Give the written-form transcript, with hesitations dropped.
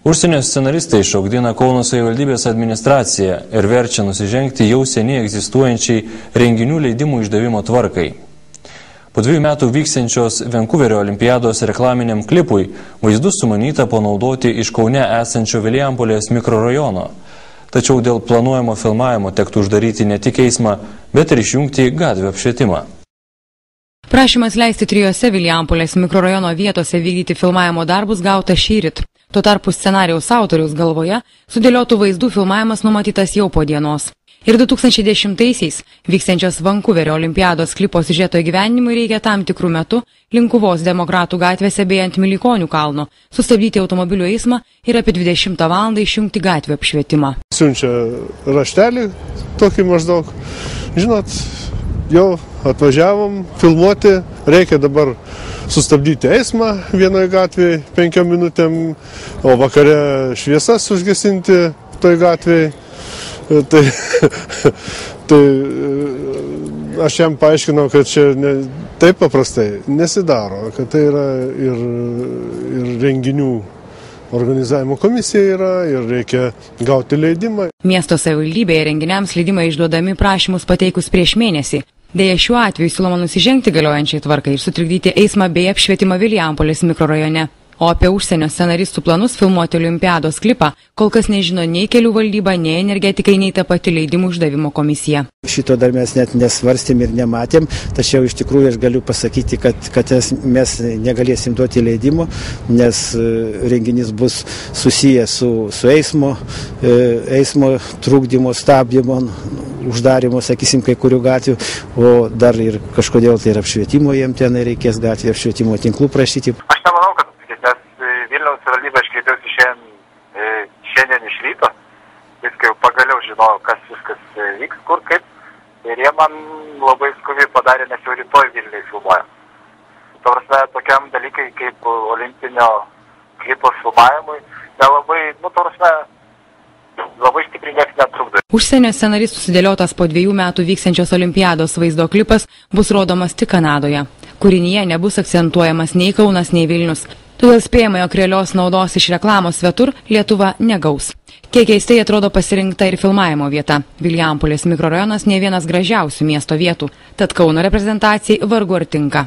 Užsienio scenaristai šaukdina Kauno savivaldybės administraciją ir verčia nusižengti jau seniai egzistuojančiai renginių leidimų išdavimo tvarkai. Po 2 metų vyksiančios Vankuverio olimpiados reklaminiam klipui vaizdus sumanyta panaudoti iš Kaune esančio Vilijampolės mikrorajono. Tačiau dėl planuojamo filmavimo tektų uždaryti ne tik eismą, bet ir išjungti gatvių apšvietimą. Prašymas leisti 3 Vilijampolės mikrorajono vietose vykdyti filmavimo darbus gauta šįryt. Tuo tarpu scenarijaus autoriaus galvoje sudėliotų vaizdų filmavimas numatytas jau po dienos. Ir 2010-aisiais vyksiančios Vankuverio olimpiados klipo siužeto įgyvendinimui reikia tam tikrų metų Linkuvos Demokratų gatvėse bei ant Milikonių kalno sustabdyti automobilių eismą ir apie 20 valandą išjungti gatvių apšvietimą. Siunčia raštelį tokį maždaug, žinot, jau atvažiavom filmuoti, reikia dabar sustabdyti eismą vienoje gatvėje 5 minutėm, o vakare šviesas užgesinti toj gatvėje. Tai aš jam paaiškinau, kad čia taip paprastai nesidaro, kad tai yra ir renginių organizavimo komisija yra ir reikia gauti leidimą. Miesto savivaldybėje renginiams leidimai išduodami prašymus pateikus prieš mėnesį. Deja, šiuo atveju siūloma nusižengti galiojančiai tvarkai ir sutrikdyti eismą bei apšvietimą Vilijampolės mikrorajone. O apie užsienio scenaristų planus filmuoti olimpiados klipą kol kas nežino nei kelių valdyba, nei energetikai, nei ta pati leidimų išdavimo komisija. Šito dar mes net nesvarstėm ir nematėm, tačiau iš tikrųjų aš galiu pasakyti, kad mes negalėsim duoti leidimo, nes renginys bus susijęs su eismo trukdymo, stabdymo, uždarimo, sakysim, kai kurių gatvių, o dar ir kažkodėl tai ir apšvietimo jiem ten reikės gatvė apšvietimo tinklų prašyti. Aš nemanau, kad Vilniaus savivaldybė aš kreipiausi šiandien iš ryto, viskai jau pagaliau žinojau, kas viskas vyks, kur, kaip, ir jie man labai skubiai padarė, nes jau rytoj Vilniui filmuojam. Tavrasme, tokiam dalykai kaip olimpinio klipo filmavimui, labai stipriai nieks netrukdo. Užsienio scenaristų sudėliotas po 2 metų vyksiančios olimpiados vaizdo klipas bus rodomas tik Kanadoje. Kūrinyje nebus akcentuojamas nei Kaunas, nei Vilnius. Todėl spėjama, jog realios naudos iš reklamos svetur Lietuva negaus. Kiek keistai atrodo pasirinkta ir filmavimo vieta. Vilijampolės mikrorajonas ne vienas gražiausių miesto vietų, tad Kauno reprezentacijai vargu ar tinka.